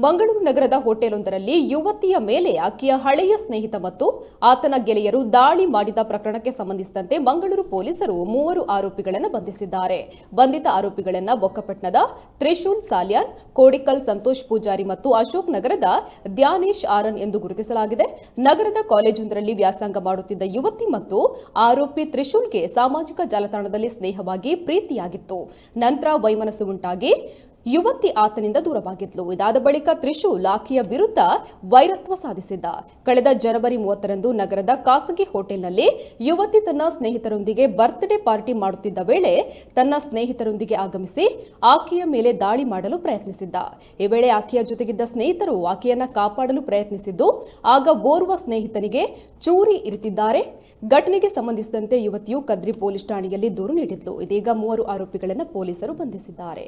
ಮಂಗಳೂರು ನಗರದ ಹೋಟೆಲೊಂದರಲ್ಲಿ ಯುವತಿಯ ಮೇಲೆ ಆಕೆಯ ಹಳೆಯ ಸ್ನೇಹಿತ ಮತ್ತು ಆತನ ಗೆಳೆಯರು ದಾಳಿ ಮಾಡಿದ ಪ್ರಕರಣಕ್ಕೆ ಸಂಬಂಧಿಸಿದಂತೆ ಮಂಗಳೂರು ಪೊಲೀಸರು 3 ಆರೋಪಿಗಳನ್ನು ಬಂಧಿಸಿದ್ದಾರೆ. ಬಂಧಿತ ಆರೋಪಿಗಳನ್ನು ಬೊಕ್ಕಪಟ್ಟಣದ ತ್ರಿಶೂಲ್ ಸಾಲ್ಯಾನ್, ಕೋಡಿಕಲ್ ಸಂತೋಷ್ ಪೂಜಾರಿ ಮತ್ತು ಅಶೋಕ್ ನಗರದ ಧ್ಯಾನೇಶ್ ಆರನ್ ಎಂದು ಗುರುತಿಸಲಾಗಿದೆ. ನಗರದ ಕಾಲೇಜೊಂದರಲ್ಲಿ ವ್ಯಾಸಂಗ ಮಾಡುತ್ತಿದ್ದ ಯುವತಿ ಮತ್ತು ಆರೋಪಿ ತ್ರಿಶೂಲ್ಗೆ ಸಾಮಾಜಿಕ ಜಾಲತಾಣದಲ್ಲಿ ಸ್ನೇಹವಾಗಿ ಪ್ರೀತಿಯಾಗಿತ್ತು. ನಂತರ ವೈಮನಸ್ಸು ಉಂಟಾಗಿ ಯುವತಿ ಆತನಿಂದ ದೂರವಾಗಿದ್ಲು. ಇದಾದ ಬಳಿಕ ತ್ರಿಶೂಲ್ ಆಕೆಯ ವಿರುದ್ಧ ವೈರತ್ವ ಸಾಧಿಸಿದ್ದ. ಕಳೆದ ಜನವರಿ 30ರಂದು ನಗರದ ಖಾಸಗಿ ಹೋಟೆಲ್ನಲ್ಲಿ ಯುವತಿ ತನ್ನ ಸ್ನೇಹಿತರೊಂದಿಗೆ ಬರ್ತ್ಡೇ ಪಾರ್ಟಿ ಮಾಡುತ್ತಿದ್ದ ವೇಳೆ ತನ್ನ ಸ್ನೇಹಿತರೊಂದಿಗೆ ಆಗಮಿಸಿ ಆಕೆಯ ಮೇಲೆ ದಾಳಿ ಮಾಡಲು ಪ್ರಯತ್ನಿಸಿದ್ದ. ಈ ವೇಳೆ ಆಕೆಯ ಜೊತೆಗಿದ್ದ ಸ್ನೇಹಿತರು ಆಕೆಯನ್ನ ಕಾಪಾಡಲು ಪ್ರಯತ್ನಿಸಿದ್ದು, ಆಗ ಓರ್ವ ಸ್ನೇಹಿತನಿಗೆ ಚೂರಿ ಇರಿತಿದ್ದಾರೆ. ಘಟನೆಗೆ ಸಂಬಂಧಿಸಿದಂತೆ ಯುವತಿಯು ಕದ್ರಿ ಪೊಲೀಸ್ ಠಾಣೆಯಲ್ಲಿ ದೂರು ನೀಡಿದ್ಲು. ಇದೀಗ 3 ಆರೋಪಿಗಳನ್ನು ಪೊಲೀಸರು ಬಂಧಿಸಿದ್ದಾರೆ.